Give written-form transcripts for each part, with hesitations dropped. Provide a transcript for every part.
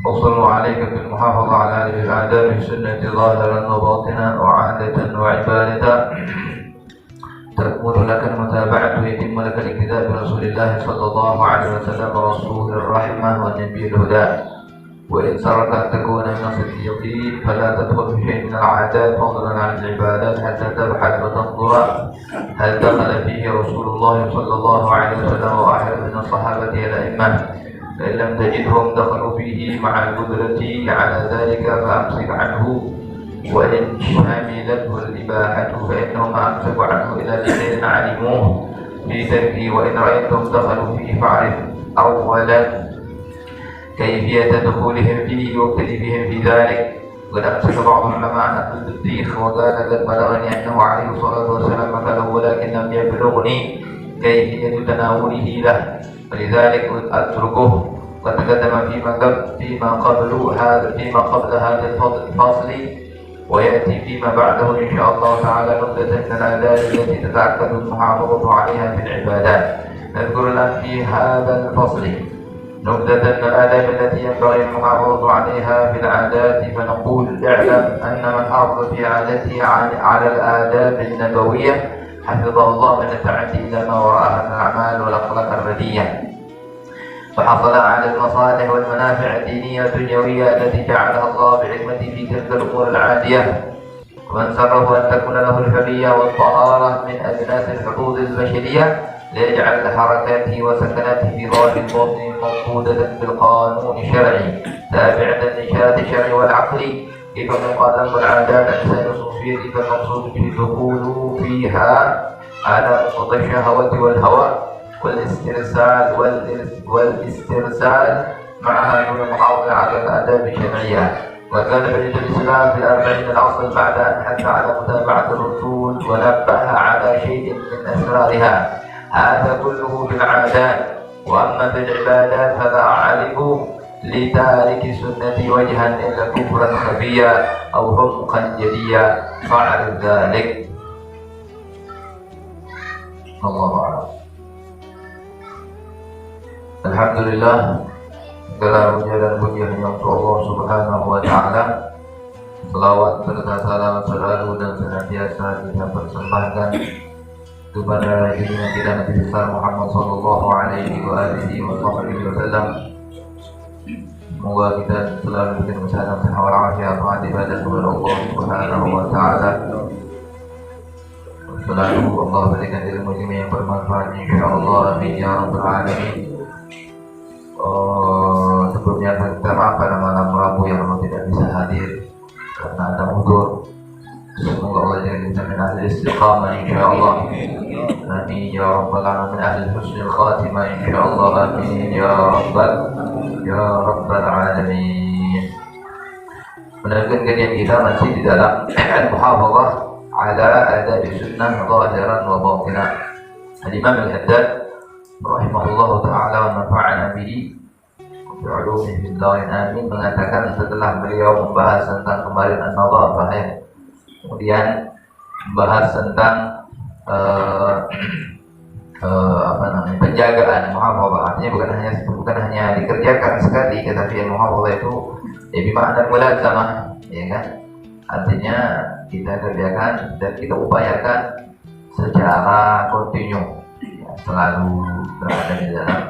فصلوا عليك بالمحافظة على هذه الآداب السنة ظاهرا وباطنا وعادة وعبادة تكمل لك المتابعة ويتم لك الاقتداء برسول الله صلى الله عليه وسلم رسول الرحمة والنبي الهدى. وإن سرك أن تكون من الصديقين فلا تدخل في شيء من العادات فضلا عن العبادات حتى تبحث وتنظر هل دخل فيه رسول الله صلى الله عليه وسلم وأحد من الصحابة الأئمة، فإن لم تجدهم دخلوا فيه مع القدرة على ذلك فأمسك عنه، وإن شملته الإباحة فإنهما أمسكوا عنه إلى حين علموه في تركه. وإن رأيتهم دخلوا فيه فاعرف أولا كيفية دخولهم فيه وابتدي بهم في ذلك. وقد أمسك بعض العلماء عن أهل التدبيخ وقال قد بلغني أنه عليه الصلاة والسلام قال ولكن لم يبلغني كيفية تناوله له، ولذلك أتركه. وتقدم فيما قبل هذا الفصل ويأتي فيما بعده إن شاء الله تعالى نبذة من الآداب التي تتأكد المحافظة عليها في العبادات. نذكر الآن في هذا الفصل نبذة من الآداب التي ينبغي المحافظة عليها في العادات، فنقول اعلم أن من حافظ في عادته على الآداب النبوية حفظه الله من التعدي إلى ما وراءها من الأعمال والأخلاق الرديئة، فحصل على المصالح والمنافع الدينية والدنيوية التي جعلها الله بعلمته في تلك الأمور العادية. ومن سره أن تكون له الحرية والطهارة من أجناس الحظوظ البشرية ليجعل حركاته وسكناته في ظاهر الباطن موجودة بالقانون الشرعي تابعة للنشاط الشرعي والعقلي. كيف قال العادات أجزاء الصوفية فالمقصود بالدخول فيها على مقتضى الشهوة والهوى والاسترسال معها دون المحافظة على الآداب الشرعية. وكان بنية الإسلام في الأربعين الأصل بعد أن حث على متابعة الرسول ونبه على شيء من أسرارها، هذا كله في العادات. وأما في العبادات فلا أعرف لتارك السنة وجها إلا كفرا خفيا أو حمقا جليا فاعرف ذلك. الله أعلم. Alhamdulillah, segala puja dan puji hanya untuk Allah Subhanahu wa Ta'ala. Selawat serta salam selalu dan senantiasa kita persembahkan kepada junjungan kita Nabi besar Muhammad sallallahu alaihi wasallam. Semoga kita selalu diberikan kesehatan, sehat walafiat, ibadah kepada Allah Subhanahu wa Ta'ala. Selalu Allah berikan ilmu yang bermanfaat insyaallah, amin ya rabbal alamin. Sebelumnya kita maaf pada malam Rabu yang memang tidak bisa hadir karena ada udzur. Semoga Allah jadikan kita min ahli istiqamah insyaallah, amin ya rabbal alamin, ahli husnul khatimah insyaallah, amin ya rabbal alamin. Meneruskan kajian kita masih di dalam al-muhafazah ala adab sunnah zahiran wa batinan. Al-Imam Al-Haddad rahimahullah ta'ala wa nafa'ana bihi bi'ulumihi billahi amin mengatakan setelah beliau membahas tentang kemarin an-nadhafah kemudian membahas tentang penjagaan muhafazah, artinya bukan hanya dikerjakan sekali, tetapi muhafazah itu bermakna mulazamah, ya kan? Artinya kita kerjakan dan kita upayakan secara kontinu, selalu berada di dalam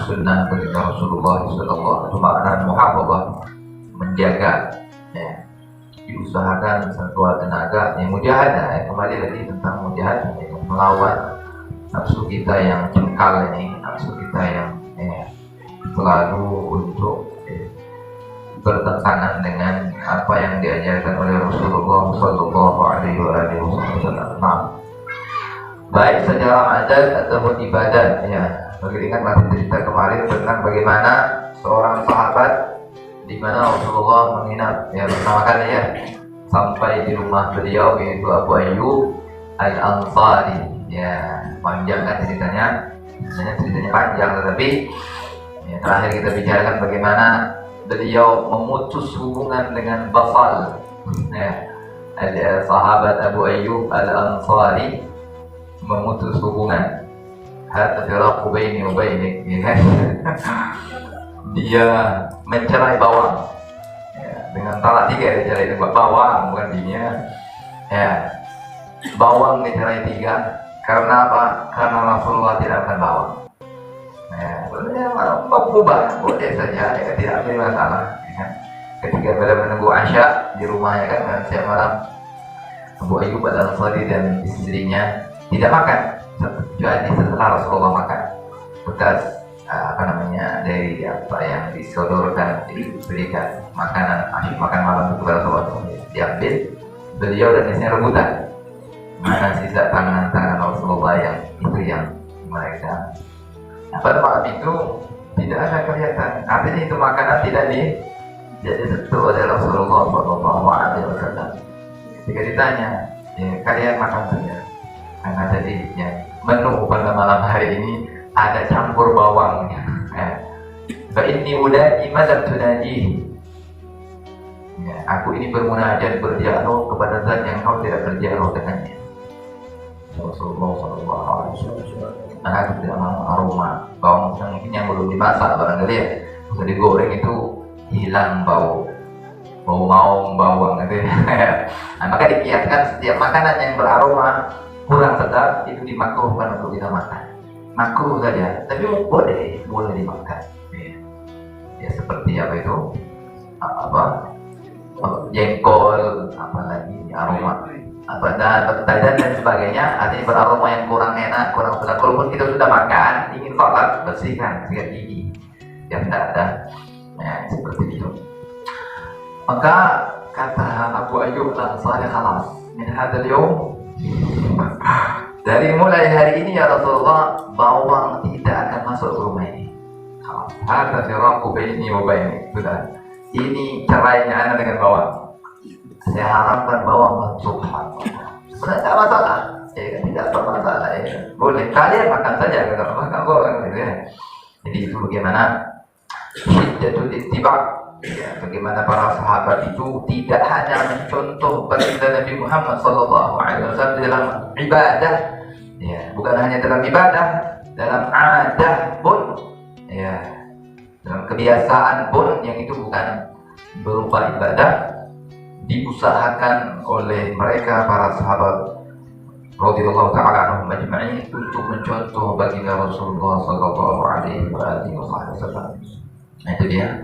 sunnah baginda Rasulullah sallallahu alaihi wasallam. Makna muhafazah menjaga, ya, diusahakan sekuat tenaga, yang mujahadah, kembali lagi tentang mujahadah, melawan nafsu kita yang cengkal ini, nafsu kita yang selalu untuk bertentangan dengan apa yang diajarkan oleh Rasulullah sallallahu alaihi wasallam. Baik secara adat ataupun ibadat, ya. Bagi ingat masih cerita kemarin tentang bagaimana seorang sahabat di mana Rasulullah menginap pertama kali sampai di rumah beliau, yaitu Abu Ayyub Al-Ansari. Ya, panjang kan ceritanya panjang, tetapi terakhir kita bicarakan bagaimana beliau memutus hubungan dengan Basal, sahabat Abu Ayyub Al-Ansari memutus hubungan. Hatta firaqu baini wa bainik, dia mencerai bawang ya, dengan talak 3 dia cerai dengan bawang, bukan bininya ya. Bawang dicerai 3 karena apa? Karena Rasulullah tidak akan bawang ya, mubah boleh saja ya, tidak ada masalah ya. Ketika pada menunggu Asya di rumahnya kan siang malam, Abu Ayyub Al-Ansari dan istrinya tidak makan kecuali setelah Rasulullah makan bekas dari apa yang disodorkan, diberikan makanan asyik makan malam kepada Rasulullah, diambil beliau dan istrinya rebutan mana sisa tangan Rasulullah yang itu yang mereka. Pada malam itu tidak ada kelihatan, artinya itu makanan tidak disentuh oleh Rasulullah SAW. Ketika ditanya, ya, kalian makan saja, karena tadi ya, menu pada malam hari ini ada campur bawang. Ini udah imadat tunadi. Ya, aku ini bermunajat berdialog kepada zat yang kau tidak berdialog dengannya. Rasulullah SAW. Aku tidak mau aroma bawang mungkin yang belum dimasak barangkali ya, bisa digoreng itu hilang bau maung bawang gitu ya. Nah, maka dikiaskan setiap makanan yang beraroma kurang sedap itu dimakruhkan untuk kita makan. Makruh saja, tapi boleh dimakan. Ya seperti apa itu? Jengkol, apalagi aroma dan sebagainya, artinya beraroma yang kurang enak, kurang sedap. Walaupun kita sudah makan, ingin sholat, bersihkan sikat gigi yang tidak ada. Ya, seperti itu. Maka kata Abu Ayyub Al-Ansari, "Khalas min hadzal yaum." Dari mulai hari ini ya Rasulullah, bawang tidak akan masuk ke rumah ini. Hadza firaqu baini wa bainik. Sudah. Ini cerainya anak dengan bawang. Saya harapkan bawang masuk. Sebenarnya tidak masalah. Ya, tidak bermasalah. Ya. Boleh kalian makan saja kalau makan bawang gitu ya. Jadi itu bagaimana syiddatul ittiba'. Ya, bagaimana para sahabat itu tidak hanya mencontoh baginda Nabi Muhammad SAW dalam ibadah, ya, bukan hanya dalam ibadah, dalam adah pun, ya, dalam kebiasaan pun yang itu bukan berupa ibadah, diusahakan oleh mereka para sahabat radhiyallahu ta'ala anhum ajma'in untuk mencontoh baginda Rasulullah SAW. Nah itu dia.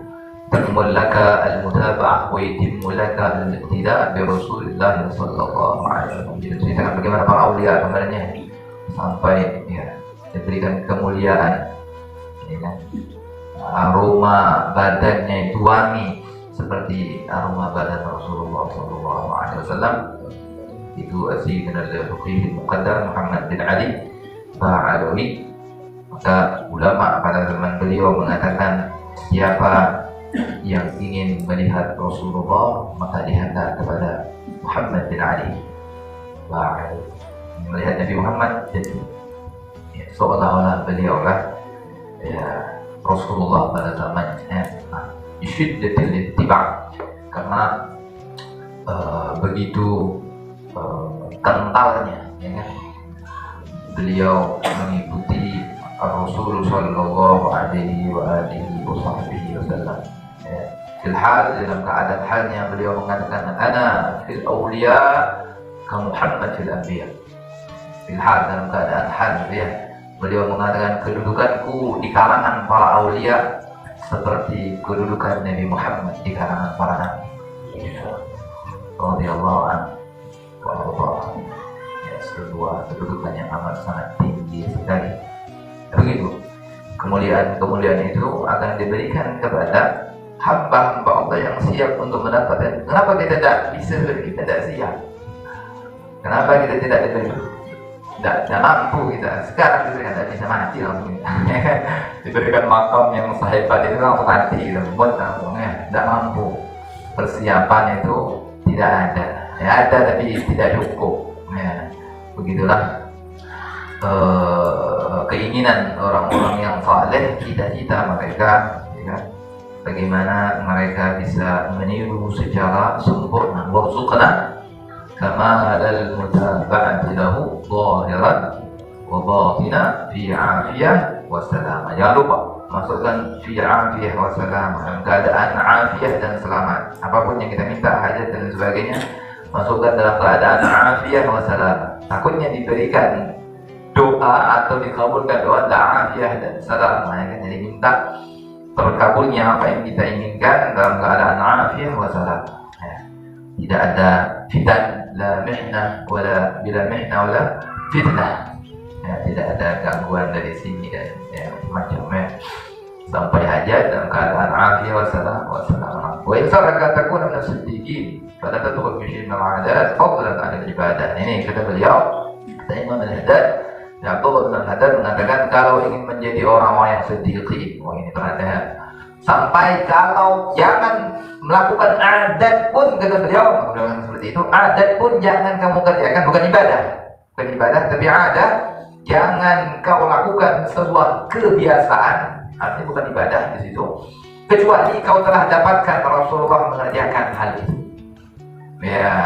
تكمل لك المتابعة ويتم لك الاقتداء برسول الله صلى الله عليه وسلم. Jadi ceritakan bagaimana para aulia kemarinnya sampai ya diberikan kemuliaan, ya kan? Aroma badannya itu wangi seperti aroma badan Rasulullah sallallahu alaihi wasallam. Itu Sayyidina al-Faqih al-Muqaddar Muhammad bin Ali Ba'alawi. Maka ulama pada zaman beliau mengatakan siapa yang ingin melihat Rasulullah maka lihatlah kepada Muhammad bin Ali. Melihat Nabi Muhammad jadi ya, seolah-olah beliau lah ya, Rasulullah pada zamannya. Syiddatul ittiba' karena begitu kentalnya ya kan? Beliau mengikuti Rasulullah sallallahu alaihi wasallam. Filhal dalam keadaan halnya beliau mengatakan ana fil awliya ka Muhammad fil anbiya. Filhal dalam keadaan hal beliau mengatakan kedudukanku di kalangan para awliya seperti kedudukan Nabi Muhammad di kalangan para nabi. Radhiyallahu anhu. Ya, sebuah kedudukan yang amat sangat tinggi sekali. Begitu. Kemuliaan itu akan diberikan kepada hamba-hamba Allah yang siap untuk mendapatkan. Kenapa kita tidak bisa? Kita tidak siap. Kenapa kita tidak diberi? Tidak mampu kita. Sekarang kita tidak bisa mati langsung. Diberikan makam yang sahabat itu langsung mati. Tidak mampu. Persiapan itu tidak ada. Ya, ada tapi tidak cukup. Ya, begitulah. Keinginan orang-orang yang saleh, cita-cita mereka, ya, bagaimana mereka bisa meniru secara sempurna. Warzuqna kama al-mutaba'ati lahu zahiran wa batina fi 'afiyah wa salamah. Jangan lupa masukkan fi afiyah wa salam, dalam keadaan afiyah dan selamat. Apapun yang kita minta, hajat dan sebagainya, masukkan dalam keadaan afiyah wa salam. Takutnya diberikan doa atau dikabulkan doa afiyah dan salam. Jadi minta terkabulnya apa yang kita inginkan dalam keadaan afiyah wa salam. Tidak ada fitan, la mihna wala bila mihna wala fitnah. Tidak ada gangguan dari sini dan macam-macam. Sampai hajat dalam keadaan afiyah wa salam wa salam. Wa in saraka takuna min as-siddiqin fala tadkhul fi syai'in min al-'adat fadlan 'ala al-ibadah. Ini kata beliau, kata Imam Al-Haddad, Abdullah bin Al-Haddad mengatakan kalau ingin menjadi orang-orang yang siddiqin, ini perhatian. Sampai kalau jangan melakukan adat pun, kata beliau, seperti itu, adat pun jangan kamu kerjakan, bukan ibadah tapi adat. Jangan kau lakukan sebuah kebiasaan, artinya bukan ibadah di situ, kecuali kau telah dapatkan Rasulullah mengerjakan hal itu. Ya,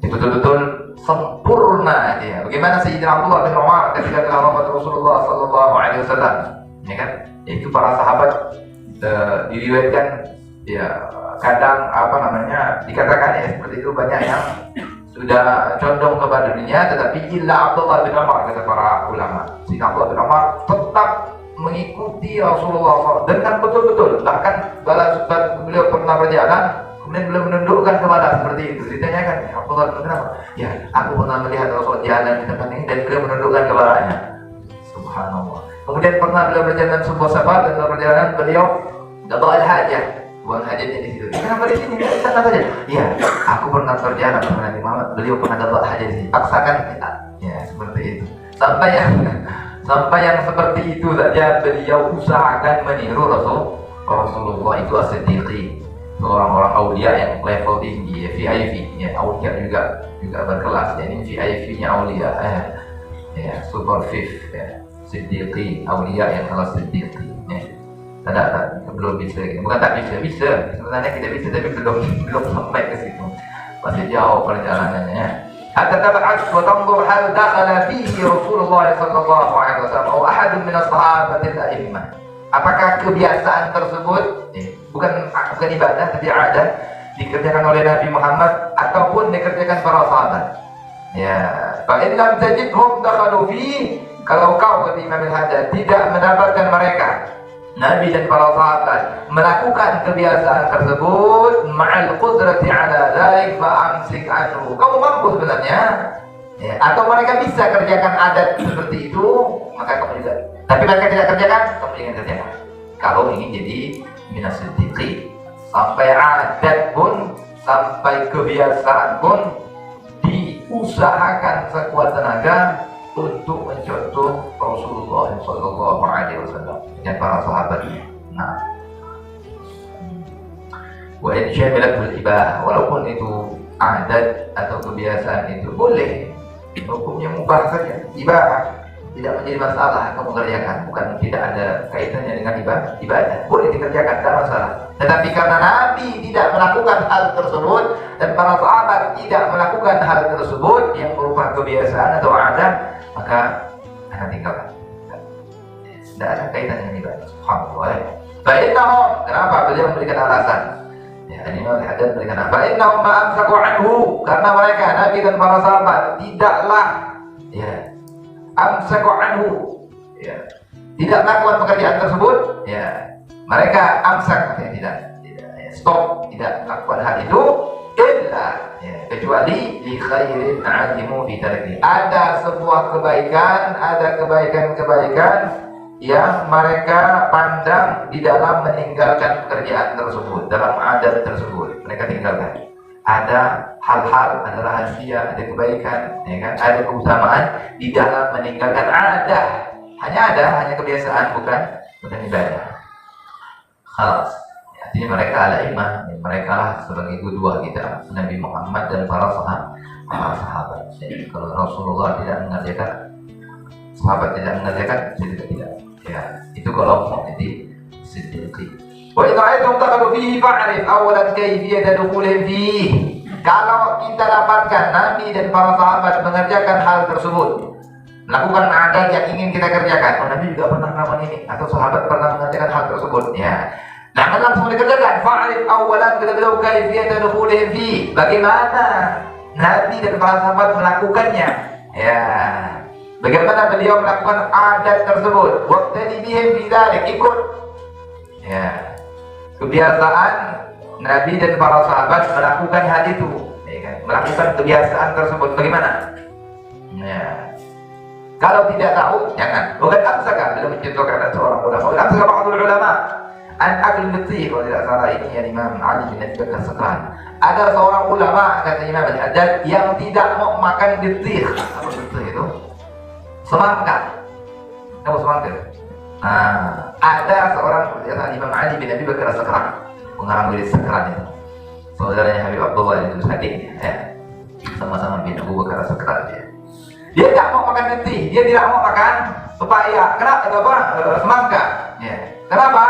betul-betul sempurna dia. Bagaimana Sayyidina Abdullah bin Umar ketika dalam wafat Rasulullah Sallallahu Alaihi Wasallam, ya kan? Itu para sahabat diriwayatkan, ya kadang dikatakan ya seperti itu, banyak yang sudah condong kepada dunia, tetapi illa Abdullah bin Umar, kata para ulama. Sayyidina Abdullah bin Umar tetap mengikuti Rasulullah SAW dengan betul-betul. Bahkan beliau pernah berjalan, kemudian beliau menundukkan kepala seperti itu. Ditanyakan, Abdullah bin Umar, ya aku pernah melihat Rasulullah jalan di tempat ini, dan beliau menundukkan kepalanya. Subhanallah. Kemudian pernah beliau berjalan sebuah safar, dan dalam perjalanan beliau qada al-hajah, buang hajatnya di situ. Kenapa di sini? Di sana saja. Ya, aku pernah berjalan dengan Nabi Muhammad. Beliau pernah qada hajat di sini. Paksakan kita. Ya, seperti itu. Sampai yang seperti itu saja beliau usahakan meniru Rasulullah itu as-siddiqin. Orang-orang aulia yang level tinggi, ya, VIP. Ya, aulia juga berkelas. Jadi VIP-nya aulia. Ya, super fifth. Ya, siddiqin, aulia yang ala siddiqin. Ya. Belum bisa, bukan tak bisa, sebenarnya kita bisa, tapi belum sampai ke situ, masih jauh perjalanannya. Hatta tab'at wa tanzur hal dakhala fihi Rasulullah sallallahu alaihi wasallam atau ahad min as-sahabatil a'immah. Apakah kebiasaan tersebut bukan ibadah tapi adat dikerjakan oleh Nabi Muhammad ataupun dikerjakan para sahabat? Ya, fa in lam tajidhum dakhalu fihi, kalau kau kata Imam Al-Haddad tidak mendapatkan mereka, Nabi dan para sahabat, melakukan kebiasaan tersebut, ma'al qudrati ala dzalik fa'amsik anhu. Kamu mampu sebenarnya, ya, atau mereka bisa kerjakan adat seperti itu, maka kamu juga. Tapi mereka tidak kerjakan, kamu jangan kerjakan. Kalau ingin jadi minas siddiqin, sampai adat pun, sampai kebiasaan pun diusahakan sekuat tenaga untuk mencontoh Rasulullah Sallallahu Alaihi Wasallam dan para sahabatnya. Nah, wa in syamilatul ibah, walaupun itu adat atau kebiasaan itu boleh, hukumnya mubah saja, ibah, tidak menjadi masalah kamu kerjakan, bukan tidak ada kaitannya dengan ibadah, boleh dikerjakan, tidak masalah. Tetapi karena Nabi tidak melakukan hal tersebut dan para sahabat tidak melakukan hal tersebut yang berupa kebiasaan atau adat, maka akan tinggalkan. Tidak ada kaitannya dengan ibadah. Subhanallah. Fa'innahum, kenapa beliau memberikan alasan? Ya, ini ada memberikan alasan. Fa'innahum ma'amsaku anhu, karena mereka Nabi dan para sahabat tidaklah amsaku anhu, tidak melakukan pekerjaan tersebut. Mereka amsak, tidak stop, tidak melakukan hal itu. Kecuali li khairin alimu fi tarikhi. Ada sebuah kebaikan, ada kebaikan-kebaikan yang mereka pandang di dalam meninggalkan pekerjaan tersebut, dalam adat tersebut mereka tinggalkan. Ada hal-hal, ada rahasia, ada kebaikan, ya kan? Ada keutamaan di dalam meninggalkan adat. Hanya kebiasaan, bukan ibadah. Khalas. Artinya mereka adalah imam, mereka lah sebagai kedua kita, Nabi Muhammad dan para sahabat. Jadi kalau Rasulullah tidak mengerjakan, sahabat tidak mengerjakan, juga tidak. Ya, itu kalau mau jadi siddiqin. Wa idza ra'aytum taqadu fihi fa'rif awalan kayfiyata dukhulihim fihi. Kalau kita dapatkan Nabi dan para sahabat mengerjakan hal tersebut, melakukan adat yang ingin kita kerjakan. Oh, Nabi juga pernah melakukan ini, atau sahabat pernah mengerjakan hal tersebut. Ya, jangan langsung dikerjakan. Fa'alif awalan kata beliau kaifiyatan dukhulihim fi. Bagaimana Nabi dan para sahabat melakukannya? Ya, bagaimana beliau melakukan adat tersebut? Waqtadi bihim fi dzalik, ikut. Ya, kebiasaan Nabi dan para sahabat melakukan hal itu, ya kan? Melakukan kebiasaan tersebut bagaimana? Ya. Kalau tidak tahu, jangan. Bukan amsaka, belum mencontohkan seorang ulama. Bukan amsaka ba'dul ulama an akil betti. Kalau tidak salah ini ya Imam Ali bin Abi Bakar As-Sakran. Ada seorang ulama kata Imam Ali yang tidak mau makan betti. Apa betti itu? Semangka. Kamu semangka? Nah, ada seorang Imam Ali bin Abi Bakar As-Sakran, pengarang dari Sakran itu. Saudaranya Habib Abdullah itu adiknya, ya. Sama-sama bin Abu Bakar As-Sakran dia. Dia tidak mau makan betti, dia tidak mau makan pepaya. Kenapa? Semangka. Ya. Kenapa?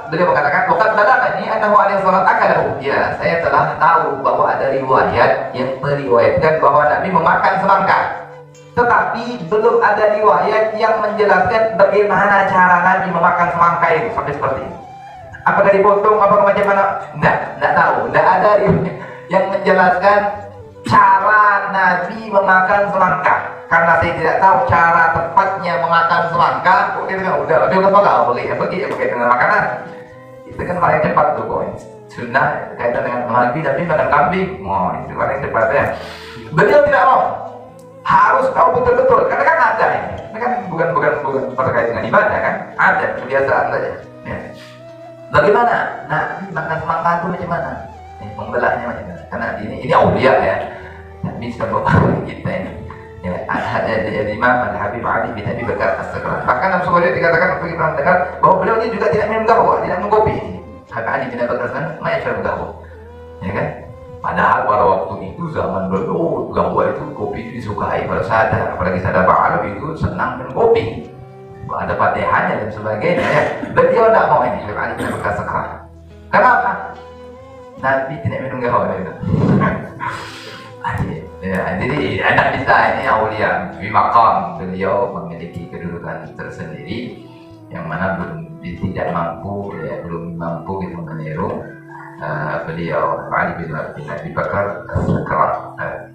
Beliau mengatakan, "Waqad balagani annahu alaihi salat akalahu." Ya, saya telah tahu bahwa ada riwayat yang meriwayatkan bahwa Nabi memakan semangka. Tetapi belum ada riwayat yang menjelaskan bagaimana cara Nabi memakan semangka itu sampai seperti ini. Apakah dipotong, apakah macam mana? Tidak tahu. Tidak ada yang menjelaskan cara Nabi memakan semangka. Karena saya tidak tahu cara tepatnya memakan semangka. Kita kan udah lebih pergi dengan makanan. Itu kan paling cepat tuh, boy. Sunnah kaitan dengan Nabi makan kambing. Oh, itu paling cepat ya. Beliau tidak mau. Harus tahu betul-betul. Karena kan ada ini. Ini kan bukan terkait dengan ibadah kan? Ada kebiasaan saja. Ya. Bagaimana? Nabi makan semangka itu macam mana? Membelahnya macam mana? Karena ini aulia ya. Nabi bisa memahami kita ini. Ya, ada Imam Al-Habib Ali bin Abi Bakar As-Sakran. Bahkan dalam sebuah riwayat dikatakan bagi para mendengar bahwa beliau ini juga tidak minum gahwa, tidak minum kopi. Habib Ali bin Abi Bakar As-Sakran mengajar gahwa. Ya kan? Padahal pada waktu itu zaman dulu gahwa itu kopi itu disukai pada sadar, apalagi sadar Pak Arab itu senang minum kopi. Ada fatihahnya dan sebagainya ya. Beliau tidak mau ini Habib Ali bin Abi Bakar As-Sakran. Kenapa? Nabi tidak minum gahwa itu. Ya, jadi anak bisa ini aulia di maqam beliau memiliki kedudukan tersendiri yang mana belum mampu gitu meniru beliau Ali bin Abi Bakar As-Sakran.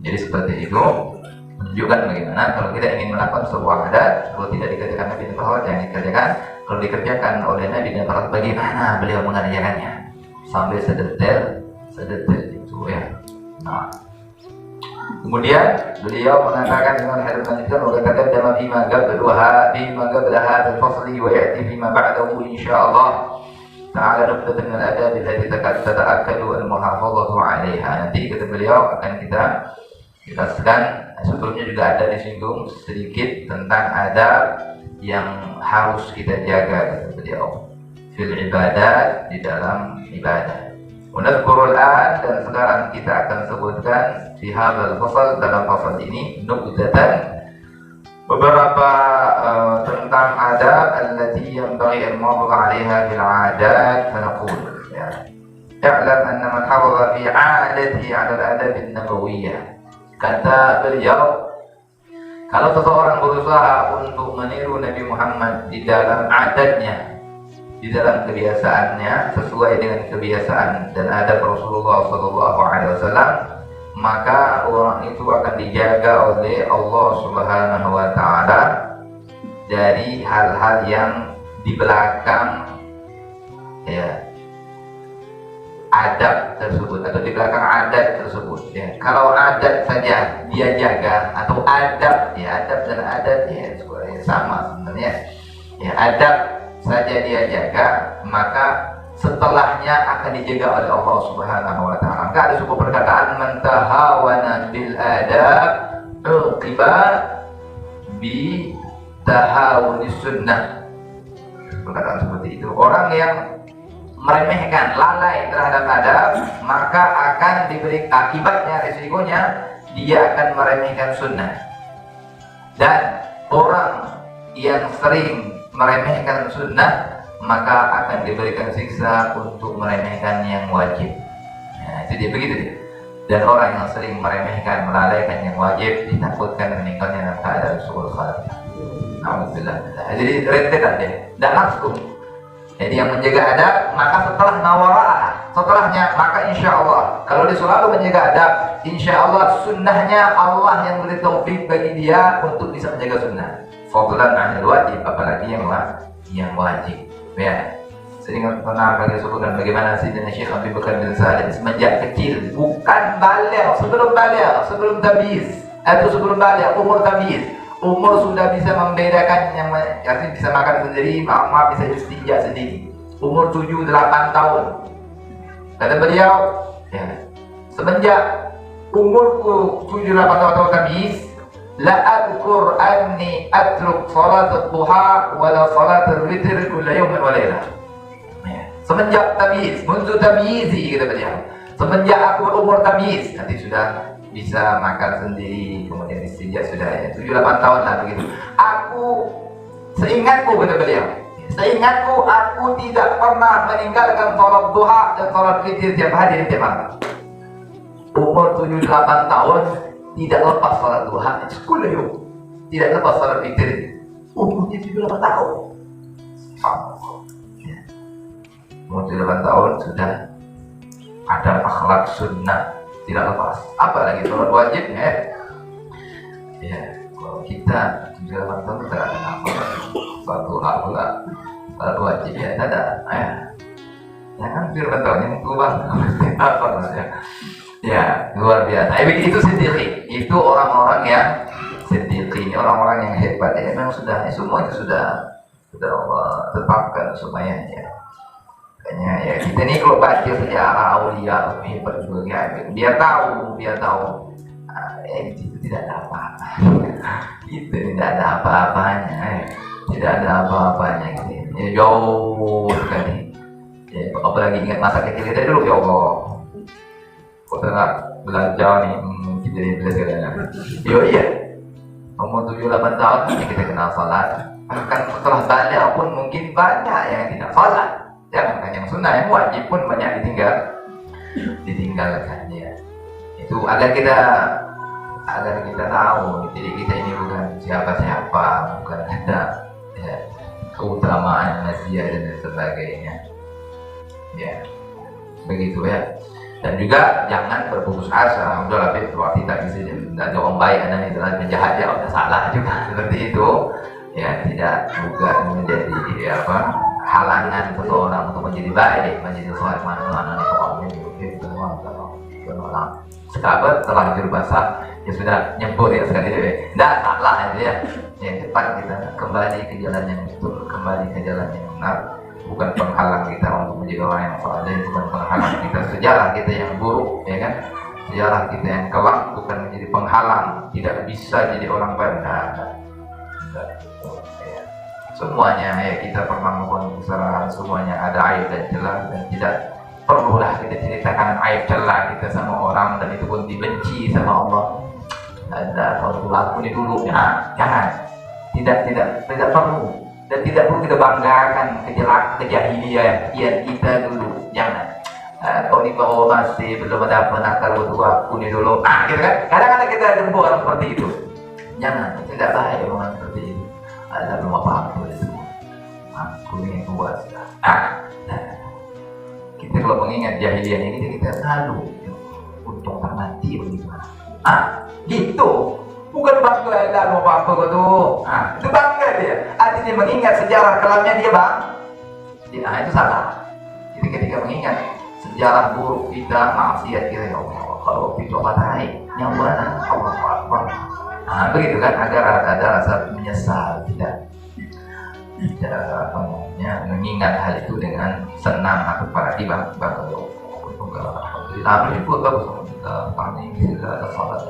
Jadi seperti itu menunjukkan bagaimana kalau kita ingin melakukan sebuah adat, kalau tidak dikerjakan Nabi dan para jangan dikerjakan. Kalau dikerjakan oleh Nabi dan para bagaimana beliau mengerjakannya sampai sedetail itu ya. Nah, kemudian beliau mengatakan dengan hadis lanjutan wa taqaddama fi ma qabla hadzal fasli wa ya'ti fi ma ba'dahu insyaallah ta'ala nuqtatun min al-adab allati tata'akkadu al-muhafazatu 'alayha. Nanti kata beliau akan kita jelaskan, sebelumnya juga ada disinggung sedikit tentang adab yang harus kita jaga kata beliau fil ibadat, di dalam ibadah. Unadkurul an, dan sekarang kita akan sebutkan di hadzal fasal, dalam fasal ini nubdatan beberapa tentang adab allati yanbaghi al-muwafaqa 'alaiha bil 'adat fa naqul ya i'lam anna man hafaza fi 'adatihi 'ala al-adab an-nabawiyyah. Kata beliau, kalau seseorang berusaha untuk meniru Nabi Muhammad di dalam adatnya, di dalam kebiasaannya, sesuai dengan kebiasaan dan adab Rasulullah SAW, maka orang itu akan dijaga oleh Allah Subhanahu wa Ta'ala dari hal-hal yang di belakang ya adab tersebut atau di belakang adat tersebut ya. Kalau adat saja dia jaga, atau adab ya, adab dan adat ya sama sebenarnya ya, adab saja dia jaga, maka setelahnya akan dijaga oleh Allah Subhanahu wa Ta'ala. Maka ada sebuah perkataan man tahawana bil adab uqiba bi tahawunis sunnah. Perkataan seperti itu, orang yang meremehkan, lalai terhadap adab, maka akan diberi akibatnya, risikonya dia akan meremehkan sunnah. Dan orang yang sering meremehkan sunnah, maka akan diberikan siksa untuk meremehkan yang wajib. Nah, itu dia begitu dia. Dan orang yang sering meremehkan, melalaikan yang wajib ditakutkan meninggalnya dalam keadaan suul khatimah. Alhamdulillah. Jadi rentetan deh, tidak langsung. Jadi yang menjaga adab, maka setelah nawara, setelahnya maka insya Allah kalau dia selalu menjaga adab, insya Allah sunnahnya Allah yang beri taufik bagi dia untuk bisa menjaga sunnah. Fadlan 'anil wajib, apalagi yang wajib. Ya. Sering pernah kali sebutkan bagaimana Sayyidina Syekh Habib Bakar bin Salim semenjak kecil, bukan balik, sebelum tamyiz, atau sebelum balik, umur tamyiz, umur sudah bisa membedakan yang artinya bisa makan sendiri, maaf bisa istinja sendiri. Umur 7-8 tahun. Kata beliau, ya, semenjak umurku 7-8 tahun tamyiz, la adkur anni atruk salat ad-duha wala salat al-witr kulla yawmin wa laylah. Semenjak tamyiz, mundu tamyizi kata beliau. Semenjak aku berumur tamyiz, nanti sudah bisa makan sendiri, kemudian istinja sudah ya 7-8 tahun lah begitu. Aku seingatku kata beliau, seingatku aku tidak pernah meninggalkan salat duha dan salat witir tiap hari dan tiap malam. Umur 7-8 tahun tidak lepas salat duha, sekolah yuk, tidak lepas salat witir. Umurnya 7-8 tahun. Umur 7-8 tahun sudah ada akhlak sunnah, tidak lepas. Apalagi sholat wajib ya. Ya, kalau kita 7-8 tahun tidak ada apa satu hal pula sholat wajib ya, tidak ada. Ya kan 7-8 tahun yang tua apa ya? Ya luar biasa. Itu siddiqin, itu orang-orang yang siddiqin, orang-orang yang hebat ya. Memang sudah semua itu sudah Allah tetapkan semuanya ya. Ya, kita ini kalau baca sejarah aulia hebat juga ya. Dia tahu itu tidak ada apa-apa. Itu tidak ada apa-apanya, tidak ada apa-apanya gitu. Ya jauh sekali. Ya, apalagi ingat masa kecil kita dulu ya Allah. Kok nggak belajar nih kita jadi belajar ya. Yo iya. Umur 7-8 tahun kita kenal salat. Bahkan setelah balik pun mungkin banyak yang tidak salat. Jangan yang sunnah, yang wajib pun banyak ditinggalkan ya. Itu agar kita tahu, jadi kita ini bukan siapa-siapa, bukan ada ya, keutamaan manusia dan sebagainya. Ya, begitu ya. Dan juga jangan berputus asa. Udah lebih waktu kita bisa tidak orang baik, dan itu penjahat ya udah salah juga seperti itu. Ya tidak juga menjadi halangan seseorang untuk menjadi baik, menjadi seorang sahabat telah juru basah ya sudah nyebur ya sekali tidak salah ya. Yang cepat kita kembali ke jalan yang betul, kembali ke jalan yang benar, bukan penghalang kita untuk menjadi orang yang saleh, bukan penghalang kita sejarah kita yang buruk ya kan, sejarah kita yang kelam bukan menjadi penghalang tidak bisa jadi orang baik. Semuanya ya kita pernah melakukan kesalahan, semuanya ada aib dan celah, dan tidak perlulah kita ceritakan aib celah kita sama orang, dan itu pun dibenci sama Allah. Ada kalau aku ini dulu ya jangan, tidak perlu, dan tidak perlu kita banggakan kejahilian kita dulu, jangan. Kau ini kau masih belum ada penakar waktu aku ini dulu, gitu kan? Kadang-kadang kita jemput orang seperti itu, jangan, tidak baik orang seperti itu. Ada belum apa-apa itu, aku ingin buat. Kita kalau mengingat jahiliyah ini kita selalu untung tak mati bagaimana? Gitu, bukan bangga ada mau apa-apa kau tuh. Itu bangga dia. Artinya mengingat sejarah kelamnya dia bang. Itu salah. Jadi ketika mengingat sejarah buruk kita, maksiat kita ya Allah. Kalau itu apa naik, yang mana Allah Akbar. Begitu kan, agar ada rasa menyesal, tidak mengingat hal itu dengan senang atau pada tiba bersyukur bagus kami tidak ada salat,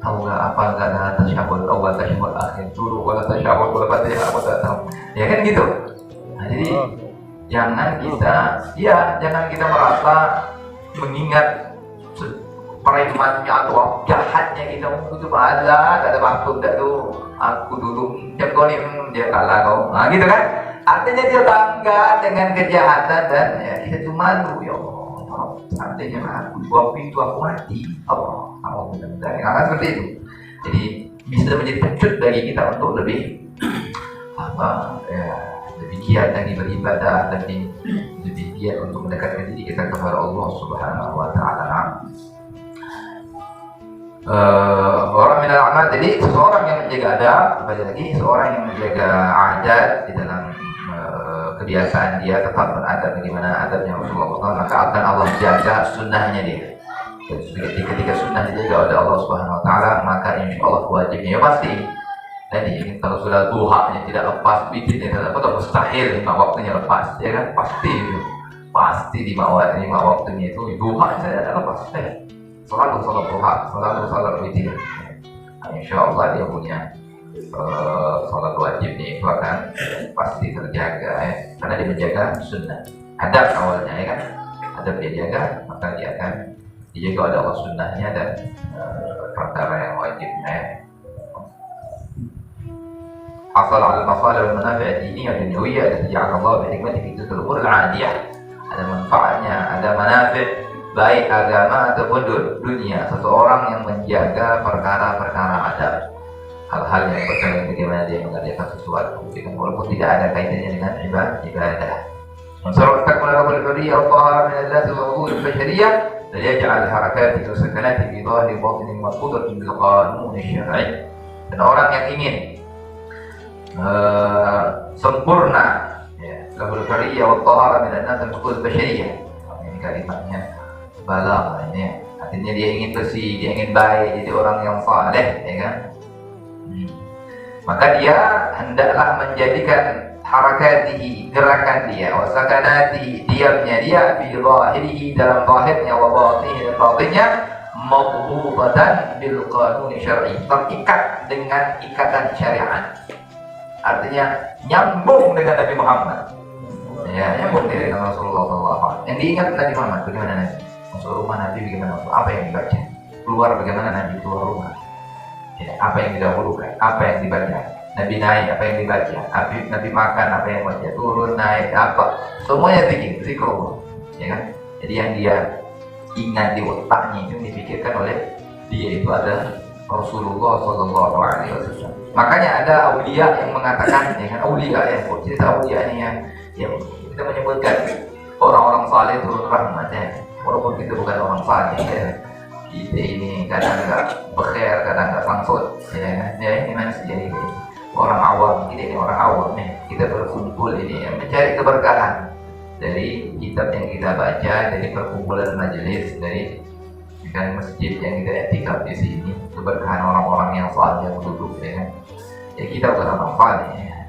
tahu nggak apa nggak ada tasyahud awal tasyahud akhir dulu wala tasyahud wala fatihah apa tahu ya kan gitu. Jadi jangan kita merasa mengingat premannya atau jahatnya kita itu ada waktu aku dulu jagolim dia kalah kau, gitu kan. Artinya dia bangga dengan kejahatan dan ya kita itu malu ya Allah, Seandainya waktu itu aku mati, Allah mudah-mudahan. Karena seperti itu. Jadi bisa menjadi pecut bagi kita untuk lebih lebih giat lagi beribadah, lebih giat untuk mendekatkan diri kita kepada Allah Subhanahu wa taala. Orang minal amal, jadi seseorang yang menjaga adab, kembali lagi seorang yang menjaga adat di dalam kebiasaan dia tetap beradab bagaimana adabnya Rasulullah SAW, maka akan Allah jaga sunnahnya dia. Dan ketika sunnah dijaga oleh Allah Subhanahu wa taala, maka insya Allah wajibnya ya pasti. Jadi kalau sudah duhanya tidak lepas, bikinnya tidak lepas, mustahil 5 waktunya lepas, ya kan? Pasti 5 waktunya itu duha saya tidak lepas. Selalu salat duha, selalu salat witir. Insya Allah dia punya salat wajibnya itu akan pasti terjaga, ya. Karena dia menjaga sunnah. Adab awalnya, ya kan? Adab dia jaga, maka dia akan dijaga oleh Allah sunnahnya dan perkara yang wajibnya. Asal al-masalah wal manafi' diniyah dan dunyawiyah allati ja'ala Allah bi hikmatihi fi tilkal umur al-'adiyah. Ada manfaatnya, ada manafi' baik agama ataupun dunia. Seseorang yang menjaga perkara-perkara adab, hal-hal yang berkaitan bagaimana dia mengerjakan sesuatu, walaupun tidak ada kaitannya dengan ibadah. Mansur takmul al-hurriyah al-tahara min al-las wal al-bashariyah la yaj'al harakatihi wa sakanatihi fi dhahiri batinin marfudatin bil qanun asy-syar'i. Dan orang yang ingin sempurna, al-hurriyah al-tahara min al-nas wal al-bashariyah, ini kalimatnya balang, ini artinya dia ingin bersih, dia ingin baik, jadi orang yang saleh, ya kan? Maka dia hendaklah menjadikan harakatihi, gerakan dia, wa sakanatihi, diamnya dia, fi zahirihi, dalam zahirnya, wa batinihi, dan batinnya, mawbubatan bil qanun syar'i, terikat dengan ikatan syariat. Artinya nyambung dengan Nabi Muhammad. Ya, nyambung dengan Rasulullah SAW. Yang diingat Nabi Muhammad, bagaimana Nabi masuk rumah, Nabi bagaimana masuk, apa yang dibaca, keluar bagaimana Nabi keluar rumah, ya, apa yang didahulukan, apa yang dibaca, Nabi naik, apa yang dibaca, Nabi makan, apa yang dibaca, turun, naik, apa, semuanya zikrullah, ya kan? Jadi yang dia ingat di otaknya itu dipikirkan oleh dia itu ada Rasulullah SAW. Makanya ada aulia yang mengatakan, ya kan, aulia ya, cerita aulia ini yang kita menyebutkan orang-orang saleh turun rahmat, ya. Walaupun kita bukan orang saleh, ya. Kita ini kadang nggak bekher, kadang nggak sangsut, ya. Ya ini manusia ini orang awam, kita ini orang awam, ya. Kita berkumpul ini ya, mencari keberkahan dari kitab yang kita baca, dari perkumpulan majelis, dari masjid yang kita etikaf di sini, keberkahan orang-orang yang saleh yang duduk, ya kan? Ya kita bukan orang saleh, ya.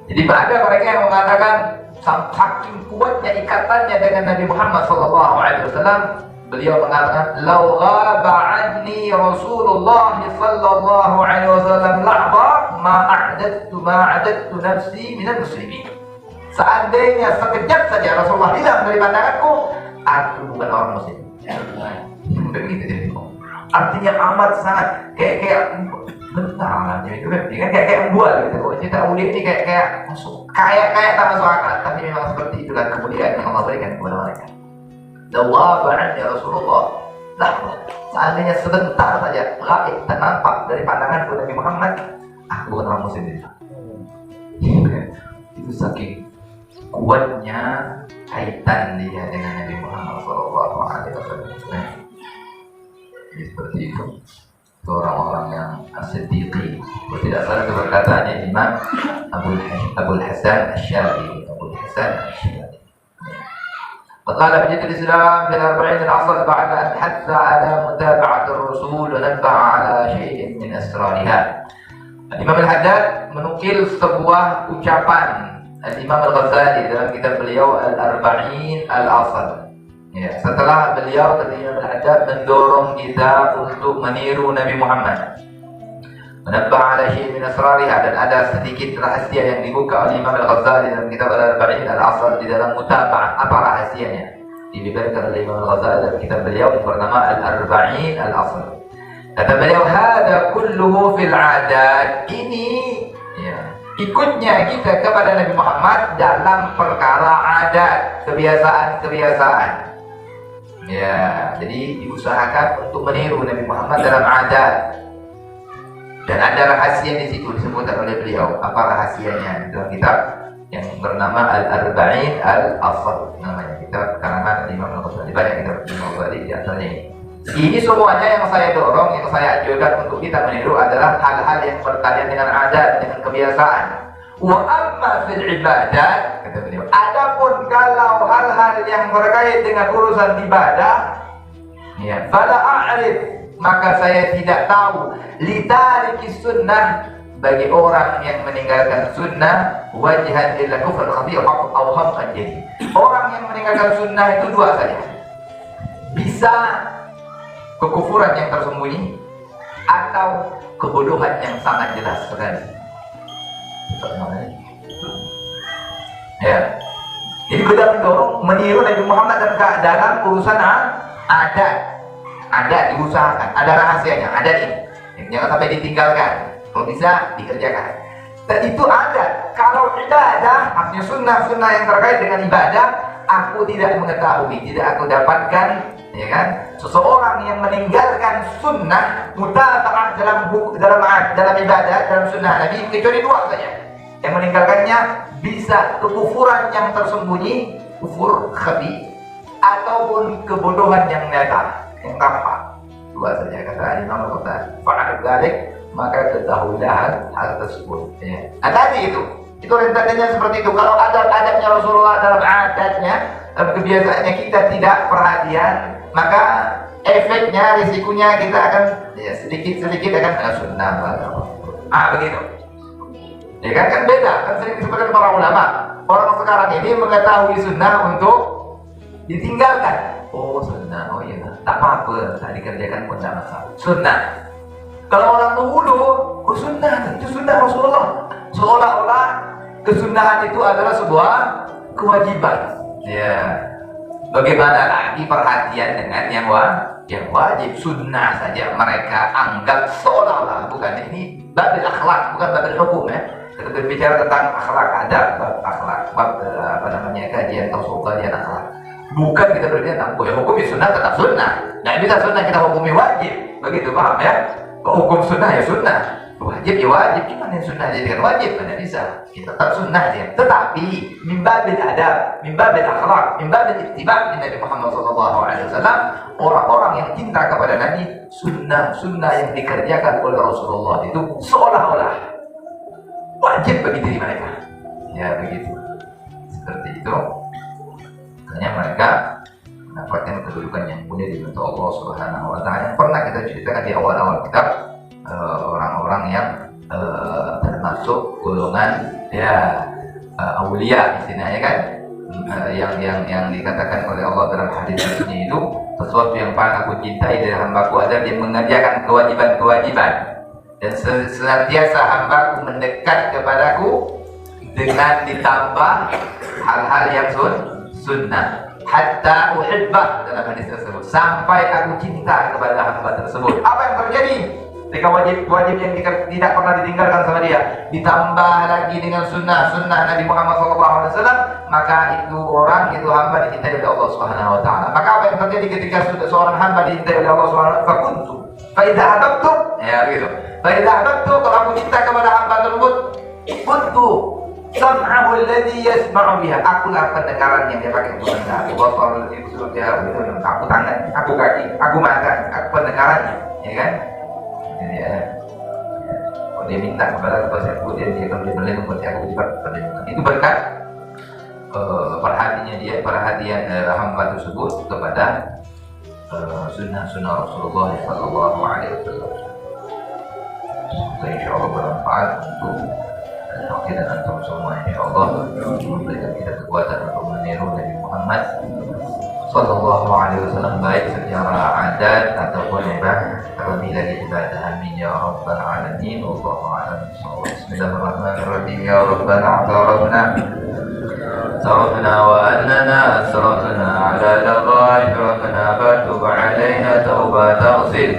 Jadi ada mereka yang mengatakan saking kuatnya ikatannya dengan Nabi Muhammad SAW, beliau mengatakan, "Lau ghaba anni Rasulullah sallallahu alaihi wasallam lahza ma a'adtu nafsi minal muslimin." Seandainya sekejap saja Rasulullah hilang dari pandanganku, aku bukan orang muslim. Begitu jadi. Artinya amat sangat kayak bentar gitu kan, kayak buat gitu. Oh, cerita mulia ini kayak masuk kayak tak masuk akal, tapi memang seperti itulah kemuliaan yang Allah berikan kepada mereka. Dawaban ya Rasulullah. Nah, seandainya sebentar saja gaib ternampak dari pandangan Nabi Muhammad, aku bukan orang muslim itu. Itu saking kuatnya kaitan dia dengan Nabi Muhammad SAW. Jadi seperti itu. Orang-orang yang as-siddiqi. Tidak salah berkataannya Imam Abul Hasan Asy-Syadili. فقال بجد الإسلام في الأربعين العصر بعد أن حث على متابعة الرسول ونبه على شيء من أسرارها. Imam Al-Haddad menukil sebuah ucapan Imam Al-Ghazali dalam kitab beliau Al-Arba'in Al-Asr. Ya, setelah beliau Imam Al-Haddad mendorong kita untuk meniru Nabi Muhammad, menambah ala syai' min asrariha, dan ada sedikit rahasia yang dibuka oleh Imam Al-Ghazali dalam kitab Al-Arba'in Al-Asr di dalam mutaba'ah. Apa rahasianya? Dibeberkan oleh Imam Al-Ghazali dalam kitab beliau yang bernama Al-Arba'in Al-Asr. Kata beliau, hada kulluhu fil 'adat. Ini ya, ikutnya kita kepada Nabi Muhammad dalam perkara adat, kebiasaan-kebiasaan. Ya, jadi diusahakan untuk meniru Nabi Muhammad dalam adat. Dan ada rahasia di situ disebutkan oleh beliau. Apa rahasianya? Dalam kitab yang bernama Al-Arba'in Al-Asr, namanya kitab karangan Imam Al-Ghazali. Banyak kitab Imam Al-Ghazali di antaranya ini. Ini semuanya yang saya dorong, yang saya anjurkan untuk kita meniru adalah hal-hal yang berkaitan dengan adat, dengan kebiasaan. Wa amma fil ibadat, kata beliau, adapun kalau hal-hal yang berkait dengan urusan ibadah, ya, fala a'rif, maka saya tidak tahu, litariki sunnah, bagi orang yang meninggalkan sunnah, wajhan illa kufr khafi' aw hamqan jadi. Orang yang meninggalkan sunnah itu dua saja. Bisa kekufuran yang tersembunyi atau kebodohan yang sangat jelas sekali. Ya. Jadi beliau mendorong meniru Nabi Muhammad dalam urusan adat diusahakan, ada rahasianya, ada ini. Jangan sampai ditinggalkan. Kalau bisa dikerjakan. Dan itu adat. Kalau ibadah, artinya sunnah-sunnah yang terkait dengan ibadah, aku tidak mengetahui, tidak aku dapatkan, ya kan? Seseorang yang meninggalkan sunnah mutaba'ah dalam ibadah, dalam sunnah Nabi, kecuali dua saja. Yang meninggalkannya bisa kekufuran yang tersembunyi, kufur khafi, ataupun kebodohan yang nyata, yang tampak. Dua saja kata Imam Al-Ghazali. Fa'al dzalik, maka ketahuilah hal tersebut. Ya. Nah, tadi itu rentetannya seperti itu. Kalau adab-adabnya Rasulullah dalam adatnya, dalam kebiasaannya kita tidak perhatian, maka efeknya, risikonya kita akan ya, sedikit-sedikit akan sunnah. Begitu. Ya kan beda. Kan sering disebutkan para ulama. Orang sekarang ini mengetahui sunnah untuk ditinggalkan. Oh sunnah, oh iya, tak apa-apa, tak dikerjakan pun tak masalah. Sunnah. Kalau orang dahulu, oh sunnah, itu sunnah Rasulullah. Seolah-olah kesunahan itu adalah sebuah kewajiban. Ya. Bagaimana lagi perhatian dengan yang wajib? Sunnah saja mereka anggap seolah-olah, bukan ini babil akhlak, bukan babil hukum ya. Kita berbicara tentang akhlak, adab, akhlak, kajian tauhid, kajian akhlak. Bukan kita berbicara tentang hukum sunnah tetap sunnah. Nah bisa sunnah kita hukumi wajib, begitu paham ya? Hukum sunnah ya sunnah, wajib ya wajib. Gimana yang sunnah jadikan wajib? Mana bisa? Kita tetap sunnah dia. Tetapi mimbabil adab, mimbabil akhlak, mimbabil ittiba' Nabi Muhammad SAW, orang-orang yang cinta kepada Nabi, sunnah yang dikerjakan oleh Rasulullah itu seolah-olah wajib bagi diri mereka. Ya begitu. Seperti itu. Makanya mereka mendapatkan kedudukan yang mulia di mata Allah Subhanahu wa taala. Pernah kita ceritakan di awal-awal kitab, orang-orang yang termasuk golongan aulia istilahnya kan, yang dikatakan oleh Allah dalam hadis ini itu sesuatu yang paling aku cintai dari hambaku adalah dia mengerjakan kewajiban-kewajiban dan senantiasa hambaku mendekat kepadaku dengan ditambah hal-hal yang sunnah, hatta uhibbah dalam hadis tersebut, sampai aku cinta kepada hamba tersebut. Apa yang terjadi ketika wajib yang tidak pernah ditinggalkan sama dia ditambah lagi dengan sunnah Nabi Muhammad SAW, maka itu hamba dicintai oleh Allah Subhanahu wa taala. Maka apa yang terjadi ketika seorang hamba dicintai oleh Allah Subhanahu wa taala? Fakuntu fa idza ahbabtu, ya gitu. Fa idza ahbabtu, kalau aku cinta kepada hamba tersebut, kuntu sam'ahu alladhi yasma'u biha, akulah pendengaran yang dia pakai untuk mendengar. Aku tangan, aku kaki, aku mata, aku pendengarannya, ya kan? Jadi kalau dia minta kepada aku, dia akan beli seperti aku cepat. Itu berkat perhatian hamba tersebut kepada sunnah Rasulullah Sallallahu Alaihi Wasallam. Insyaallah bermanfaat untuk kita dan antum semua, insyaallah memberikan kita kekuatan untuk meniru Nabi Muhammad Sallallahu Alaihi Wasallam, baik secara adat ataupun ibadah, terlebih lagi ibadah. Amin ya rabbal alamin. Wallahu a'lam bishawab. Bismillahirrahmanirrahim. Ya rabbana أسرفنا وأننا أسرفنا على لغائب ربنا فتب علينا توبة تغسل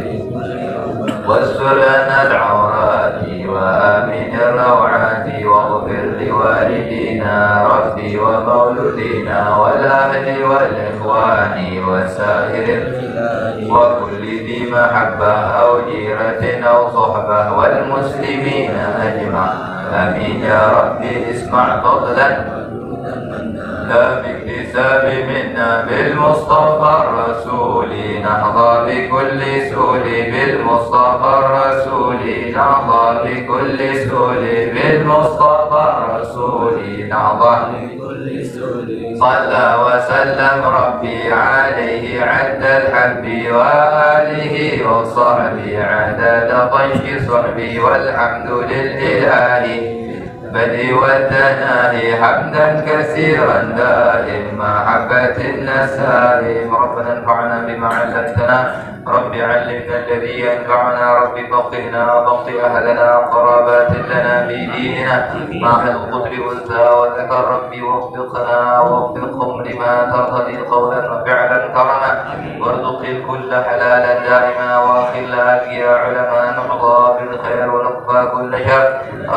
واستر لنا العورات الأموات وآمن الروعات واغفر لوالدينا ربي ومولودينا والأهل والإخوان وسائر وكل ذي محبة أو جيرة أو صحبة والمسلمين أجمعين آمين يا ربي. اسمع فضلا لا باكتساب منا بالمصطفى الرسول نحظى بكل سول بالمصطفى الرسول نحظى بكل سول بالمصطفى الرسول نحظى بكل سول. صلى وسلم ربي عليه عد الحب وآله وصحبه عدد طيش صحبي والحمد لله بدي والتناهي حمدا كثيرا دائم محبة النسائم. ربنا انفعنا بما علمتنا رب علمنا الذي ينفعنا رب فقهنا فقه أهلنا قرابات لنا في ديننا مع القدر والأنثى وذكر ربي وفقنا ووفقهم لما ترتضي قولا وفعلا كرما وارزق الكل حلالا دائما واخل يا علماء نحظى بالخير ونقفى كل شر.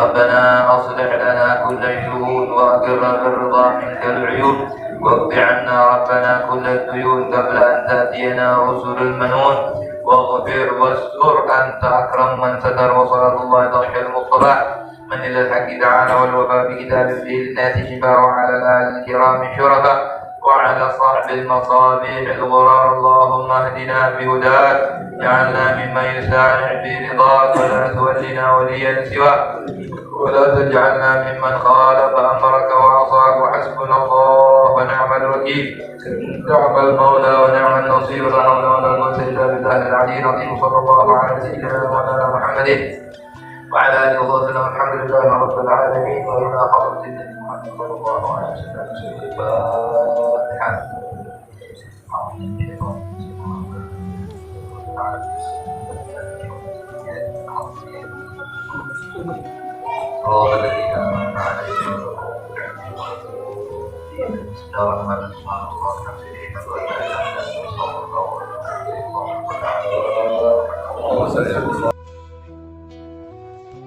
ربنا أصلح لنا كل الشهود وأقر بالرضا منك العيون واقض عنا ربنا كل الديون قبل أن تأتينا رسل المنون واغفر واستر أنت أكرم من ستر. وصلاة الله ترحل المصطفى من إلى الحق تعالى والوفاء بكتاب فيه للناس شفاء وعلى الآل الكرام شرفاء وعلى صاحب المصابيح الغرار. اللهم اهدنا بهداك جعلنا ممن يسارع في رضاك ولا تولنا وليا سواك ولا تجعلنا ممن خالف أمرك وعصاك. وحسبنا الله ونعم الوكيل نعم المولى ونعم النصير. لا حول ولا قوة إلا بالله العلي العظيم. صلى الله على سيدنا مولانا محمد وعلى آله وصحبه وسلم. الحمد لله رب العالمين. وإلى حضرة النبي محمد صلى الله عليه وسلم. الفاتحة. صراط الذين أنعمت عليهم بسم الله الرحمن الرحيم. سبحان الله وبحمده أشهد أن لا إله إلا الله.